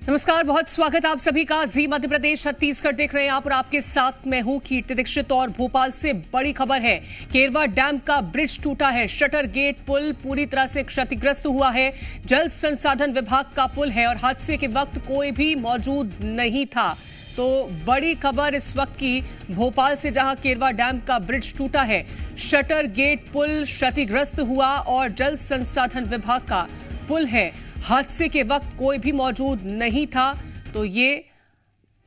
नमस्कार, बहुत स्वागत आप सभी का। जी मध्य प्रदेश छत्तीसगढ़ देख रहे हैं आप और आपके साथ मैं हूं कीर्ति दीक्षित। और भोपाल से बड़ी खबर है, केरवा डैम का ब्रिज टूटा है। शटर गेट पुल पूरी तरह से क्षतिग्रस्त हुआ है। जल संसाधन विभाग का पुल है और हादसे के वक्त कोई भी मौजूद नहीं था। तो बड़ी खबर इस वक्त की भोपाल से, जहां केरवा डैम का ब्रिज टूटा है, शटर गेट पुल क्षतिग्रस्त हुआ और जल संसाधन विभाग का पुल है। हादसे के वक्त कोई भी मौजूद नहीं था। तो ये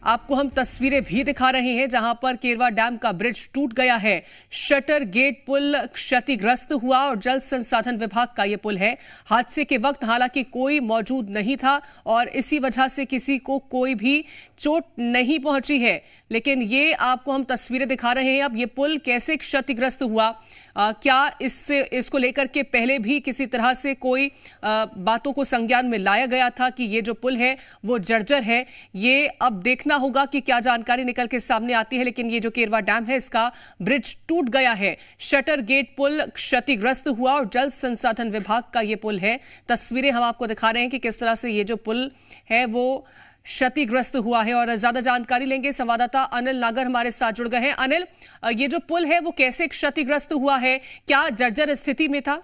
आपको हम तस्वीरें भी दिखा रहे हैं जहां पर केरवा डैम का ब्रिज टूट गया है। शटर गेट पुल क्षतिग्रस्त हुआ और जल संसाधन विभाग का यह पुल है। हादसे के वक्त हालांकि कोई मौजूद नहीं था और इसी वजह से किसी को कोई भी चोट नहीं पहुंची है। लेकिन ये आपको हम तस्वीरें दिखा रहे हैं। अब ये पुल कैसे क्षतिग्रस्त हुआ, क्या इसको लेकर के पहले भी किसी तरह से कोई बातों को संज्ञान में लाया गया था कि ये जो पुल है वो जर्जर है, ये अब देखना होगा कि क्या जानकारी निकल के सामने आती है। लेकिन ये जो केरवा डैम है, इसका ब्रिज टूट गया है। शटर गेट पुल क्षतिग्रस्त हुआ और जल संसाधन विभाग का ये पुल है। तस्वीरें हम आपको दिखा रहे हैं कि किस तरह से ये जो पुल है वो क्षतिग्रस्त हुआ है। और ज्यादा जानकारी लेंगे, संवाददाता अनिल नागर हमारे साथ जुड़ गए हैं। अनिल, ये जो पुल है वो कैसे क्षतिग्रस्त हुआ है, क्या जर्जर स्थिति में था?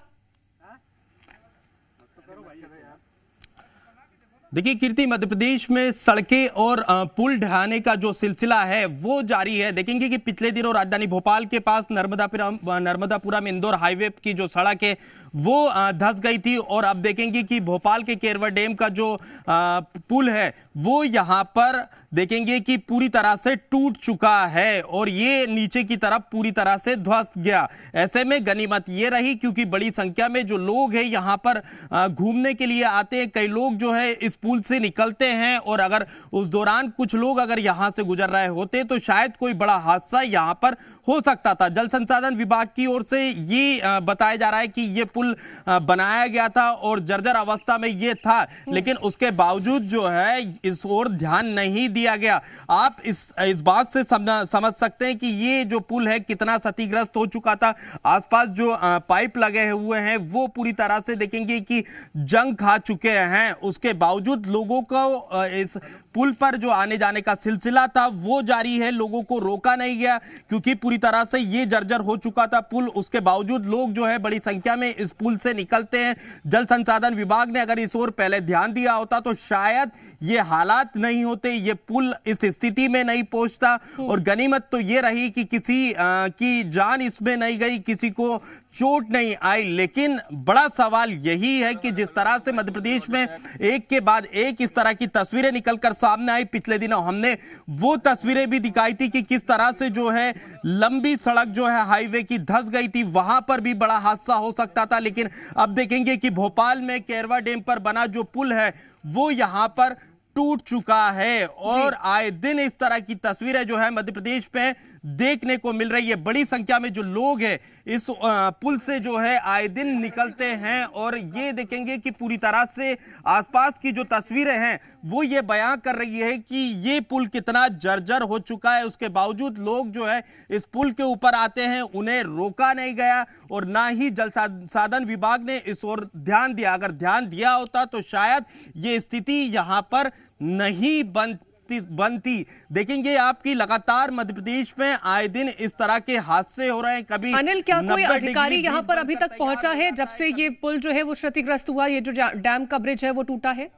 देखिए कीर्ति, मध्य प्रदेश में सड़कें और पुल ढहाने का जो सिलसिला है वो जारी है। देखेंगे कि पिछले दिनों राजधानी भोपाल के पास नर्मदापुरम इंदौर हाईवे की जो सड़क है वो धंस गई थी। और अब देखेंगे कि भोपाल के केरवा डैम का जो पुल है वो यहाँ पर देखेंगे कि पूरी तरह से टूट चुका है और ये नीचे की तरफ पूरी तरह से ध्वस्त गया। ऐसे में गनीमत ये रही क्योंकि बड़ी संख्या में जो लोग हैं यहाँ पर घूमने के लिए आते हैं। कई लोग जो है इस पुल से निकलते हैं और अगर उस दौरान कुछ लोग अगर यहां से गुजर रहे होते तो शायद कोई बड़ा हादसा यहां पर हो सकता था। जल संसाधन विभाग की ओर से ये बताया जा रहा है कि ये पुल बनाया गया था और जर्जर अवस्था में ये था, लेकिन उसके बावजूद जो है इस ओर ध्यान नहीं दिया गया। आप इस बात से समझ सकते हैं कि ये जो पुल है कितना क्षतिग्रस्त हो चुका था। आसपास जो पाइप लगे हुए हैं वो पूरी तरह से देखेंगे कि जंग खा चुके हैं। उसके बावजूद लोगों को इस पुल पर जो आने जाने का सिलसिला था वो जारी है। लोगों को रोका नहीं गया क्योंकि पूरी तरह से ये जर्जर हो चुका था पुल। उसके बावजूद लोग जो है बड़ी संख्या में इस पुल से निकलते हैं। जल संसाधन विभाग ने अगर इस ओर पहले ध्यान दिया होता तो शायद ये हालात नहीं होते, ये पुल इस स्थिति में नहीं पहुंचता। और गनीमत तो ये रही कि किसी की जान इसमें नहीं गई, किसी को चोट नहीं आई। लेकिन बड़ा सवाल यही है कि जिस तरह से मध्य प्रदेश में एक के बाद एक इस तरह की तस्वीरें निकलकर सामने आई, पिछले दिनों हमने वो तस्वीरें भी दिखाई थी कि किस तरह से जो है लंबी सड़क जो है हाईवे की धंस गई थी, वहां पर भी बड़ा हादसा हो सकता था। लेकिन अब देखेंगे कि भोपाल में केरवा डैम पर बना जो पुल है वो यहां पर टूट चुका है और आए दिन इस तरह की तस्वीरें जो है मध्य प्रदेश में देखने को मिल रही है। बड़ी संख्या में जो लोग हैं इस पुल से जो है आए दिन निकलते हैं और ये देखेंगे कि पूरी तरह से आसपास की जो तस्वीरें हैं वो ये बयां कर रही है कि ये पुल कितना जर्जर हो चुका है। उसके बावजूद लोग जो है इस पुल के ऊपर आते हैं, उन्हें रोका नहीं गया और ना ही जल संसाधन विभाग ने इस ओर ध्यान दिया। अगर ध्यान दिया होता तो शायद ये स्थिति यहां पर नहीं बनती। देखेंगे आपकी लगातार मध्य प्रदेश में आए दिन इस तरह के हादसे हो रहे हैं। कभी अनिल, क्या कोई अधिकारी यहां पर अभी तक पहुंचा है जब से ये पुल जो है वो क्षतिग्रस्त हुआ, ये जो डैम का ब्रिज है वो टूटा है?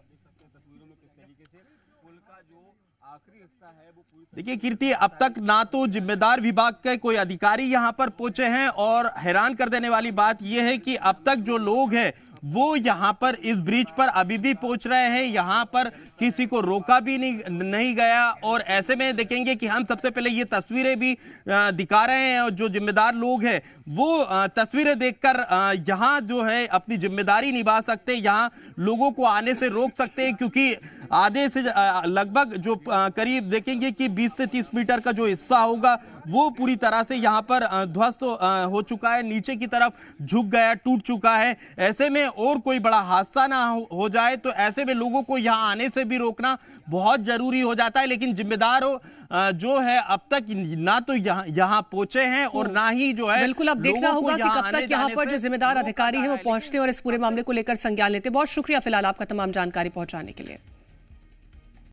देखिए कीर्ति, अब तक ना तो जिम्मेदार विभाग के कोई अधिकारी यहां पर पहुंचे हैं और हैरान कर देने वाली बात यह है कि अब तक जो लोग हैं वो यहां पर इस ब्रिज पर अभी भी पहुंच रहे हैं। यहां पर किसी को रोका भी नहीं गया। और ऐसे में देखेंगे कि हम सबसे पहले ये तस्वीरें भी दिखा रहे हैं और जो जिम्मेदार लोग हैं वो तस्वीरें देखकर यहां जो है अपनी जिम्मेदारी निभा सकते हैं, यहां लोगों को आने से रोक सकते हैं। क्योंकि आधे से लगभग जो करीब देखेंगे कि 20 से 30 मीटर का जो हिस्सा होगा वो पूरी तरह से यहां पर ध्वस्त हो चुका है, नीचे की तरफ झुक गया, टूट चुका है। ऐसे में और कोई बड़ा हादसा ना हो जाए तो ऐसे में लोगों को यहां आने से भी रोकना बहुत जरूरी हो जाता है। लेकिन जिम्मेदार जो है अब तक ना तो यहां पहुंचे हैं और ना ही जो है, बिल्कुल अब देखना होगा कि कब तक यहां पर जो जिम्मेदार अधिकारी हैं वो पहुंचते हैं और इस पूरे मामले को लेकर संज्ञान लेते हैं। बहुत शुक्रिया फिलहाल आपका तमाम जानकारी पहुंचाने के लिए।